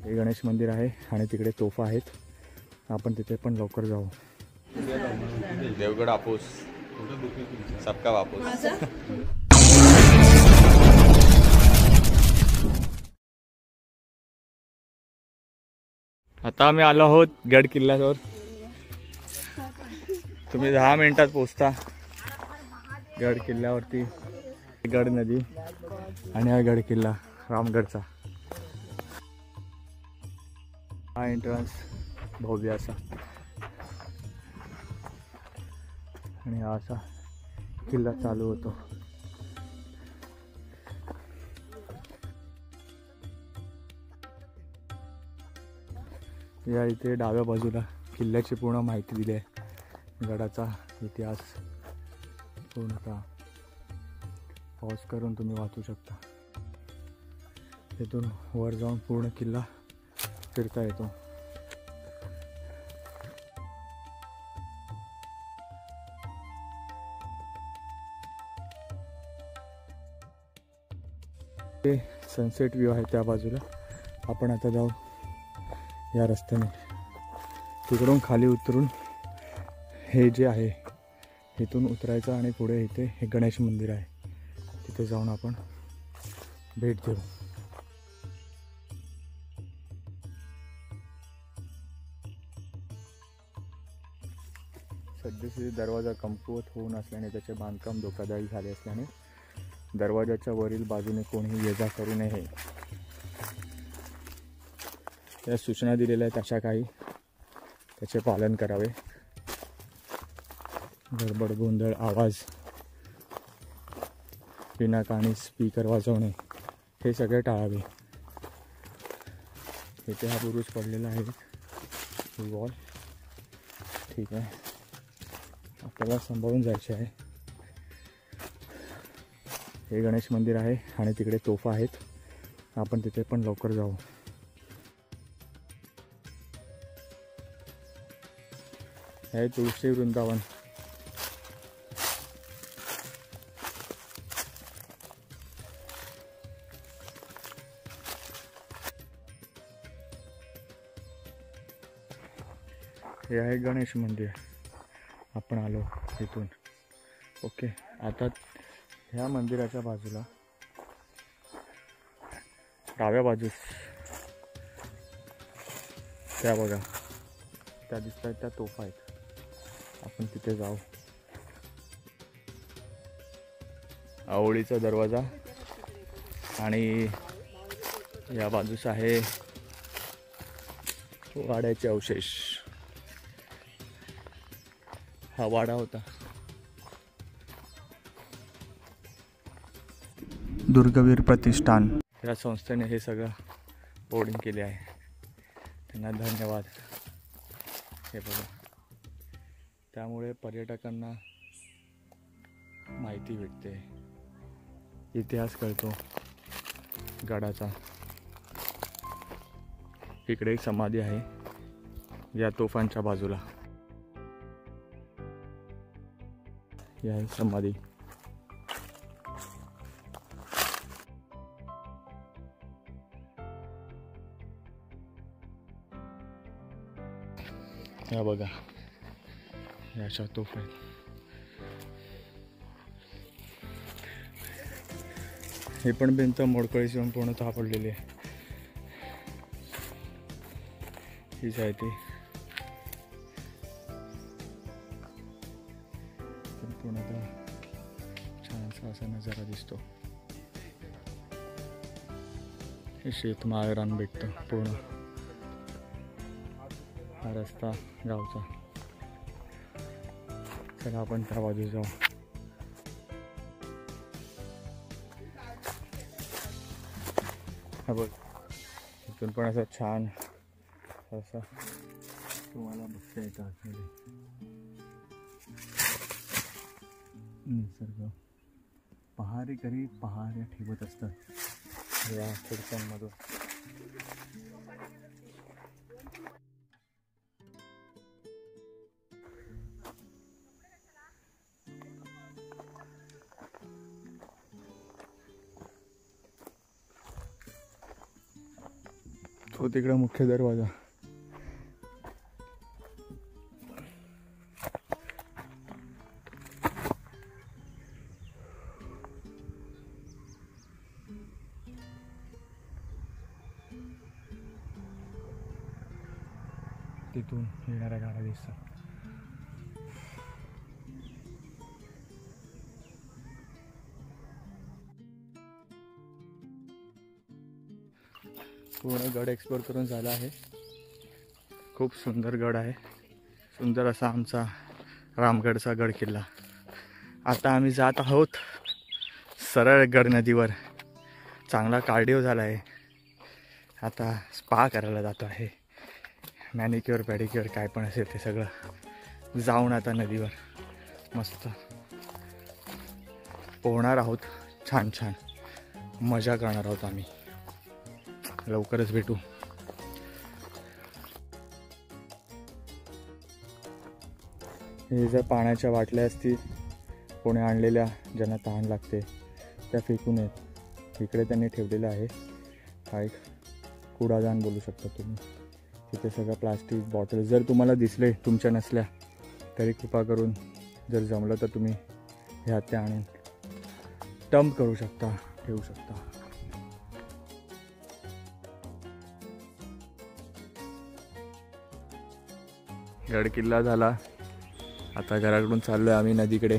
हे गणेश मंदिर आहे आणि तिकडे तोफा आहेत. आपण तिथे पण लवकर जाऊ. देवगड हापूस सबका वापूस. आता आम्ही आलो आहोत गड किल्ल्यावर. तुम्ही 10 मिनिटात पोहोचता गड किल्ल्यावरती. गड नदी आणि हा गड किल्ला रामगडचा. हा एंट्रन्स भव्य असा आणि हा असा किल्ला चालू होतो. या इथे डाव्या बाजूला किल्ल्याची पूर्ण माहिती दिली आहे. गडाचा इतिहास पूर्णतः पॉज करून तुम्ही वाचू शकता. तिथून वर जाऊन पूर्ण किल्ला फिरता येतो. ते सनसेट व्ह्यू आहे त्या बाजूला. आपण आता जाऊ या रस्त्याने. तिकडून खाली उतरून हे जे आहे इथून उतरायचं आणि पुढे इथे हे गणेश मंदिर आहे. तिथे जाऊन आपण भेट देऊ. सध्याचे दरवाजा कमकुवत होऊन असल्याने त्याचे बांधकाम धोकादायक झाले असल्याने दरवाजाच्या वरील बाजूने कोणीही ये-जा करू नये या सूचना दिलेल्या आहेत. अशा काही त्याचे पालन करावे. गडबड गोंधळ आवाज विनाकारण स्पीकर वाजवणे हे सगळे टाळावे. इथे हा बुरुज पडलेला आहे वॉल. ठीक आहे, आपल्याला सांभाळून जायचे आहे. हे गणेश मंदिर आहे आणि तिकडे तोफा आहेत. आपण तिथे पण लवकर जाऊ. हे तुळशी वृंदावन. हे आहे गणेश मंदिर. आपण आलो इथून. ओके, आता ह्या मंदिराच्या बाजूला डाव्या बाजूस त्या बघा, त्या दिसतात त्या तोफा आहेत. आपण तिथे जाऊ. आवळीचा दरवाजा आणि या बाजूस आहे वाड्याचे अवशेष. हा वाडा होता. दुर्गवीर प्रतिष्ठान या संस्थेने हे सगळं बोर्डिंग केले आहे. त्यांना धन्यवाद. हे बघा, त्यामुळे पर्यटकांना माहिती भेटते, इतिहास कळतो गडाचा. इकडे एक समाधी आहे या तोफांच्या बाजूला. ही आहे समाधी. या बघा, या अशा तोफा आहेत. ही पण भिंत मोडकळीस येऊन पूर्णतः पडलेली आहे. हीच आहे ती. पूर्णतः छानसा असा नजारा दिसतो. हे शेतमाळ रान भेटतं पूर्ण. हा रस्ता गावचा. चला आपण त्या बाजूला जाऊ. हा बघ, इथून पण असं छान असं तुम्हाला बघता येतं आतमध्ये निसर्ग. पहारेकरी पहाऱ्या ठेवत असतात या खिडक्यांमधून. तो तिकडे मुख्य दरवाजा. तिथून येणाऱ्या गाड्या दिसतात. पूर्ण गड एक्सप्लोर करून झाला आहे. खूप सुंदर गड आहे. सुंदर असा आमचा रामगडचा गड किल्ला. आता आम्ही जात आहोत सरळ गड नदीवर. चांगला कार्डिओ झाला आहे. आता स्पा करायला जातो आहे. मॅनिक्युअर पॅडिक्युअर काय पण असेल ते सगळं जाऊन आता नदीवर मस्त पोहणार आहोत. छान छान मजा करणार आहोत आम्ही. लवकरच भेटू. हे जर पाण्याच्या बाटल्या असतील कोणी आणलेल्या ज्यांना तहान लागते त्या फेकून येत इकडे त्यांनी ठेवलेलं आहे. हा एक कूडादान बोलू शकता तुम्ही. तिथे सगळं प्लास्टिक बॉटल जर तुम्हाला दिसले तुमच्या नसल्या तरी कृपा करून जर जमलं तर तुम्ही ह्या त्या आणून डंप करू शकता, ठेवू शकता. गड किल्ला झाला. आता घराकडून चाललोय आम्ही नदीकडे.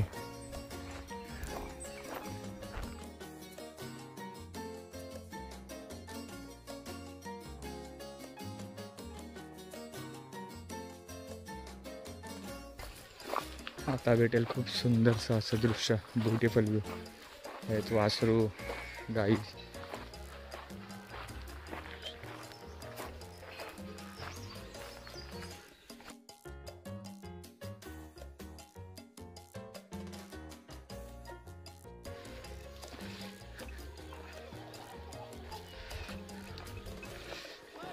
आता भेटेल खूप सुंदरसं असं दृश्य. Beautiful view. हेच वासरू, गाई.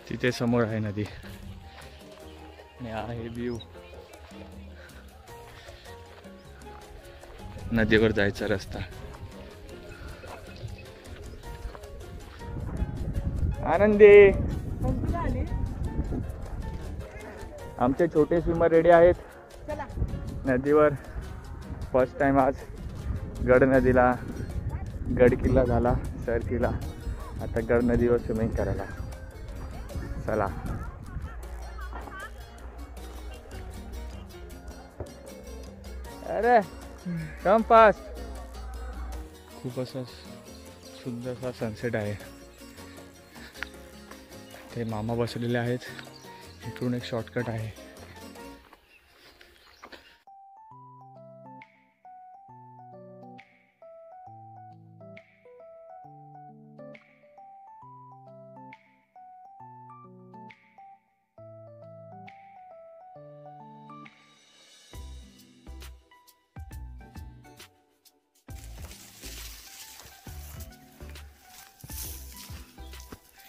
तिथे समोर आहे नदी आणि आहे व्ह्यू. नदीवर जायचा रस्ता. आनंदी. आमचे छोटे स्विमर रेडी आहेत नदीवर. फर्स्ट टाइम आज गड नदीला. गड किल्ला झाला सर किल्ला. आता गड नदीवर स्विमिंग करायला चला. अरे कम पास. खूप असा सुंदरसा सनसेट आहे. ते मामा बसलेले आहेत. इकडून एक शॉर्टकट आहे.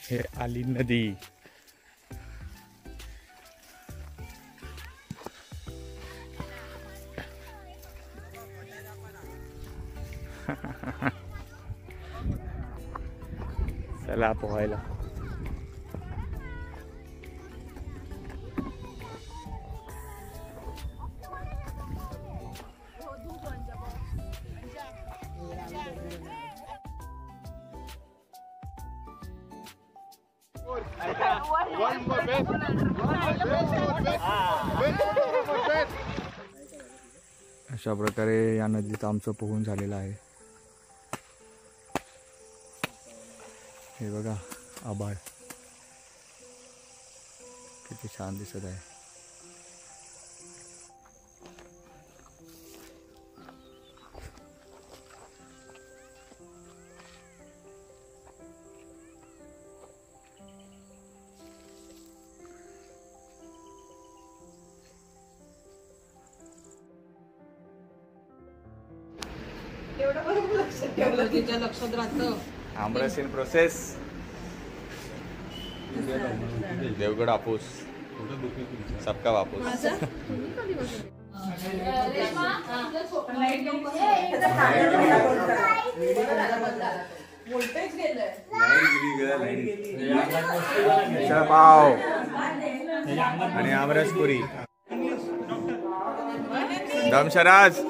हे आली नदी. चला पोहायला. अशा प्रकारे या नदीत आमचं पोहून झालेलं आहे. हे बघा आभाळ किती छान दिसत आहे. लक्षात राहतं. आमरस इन प्रोसेस. देवगड हापूस सबका वापूस. मिसळ पाव आणि आमरस पुरी. दमशराज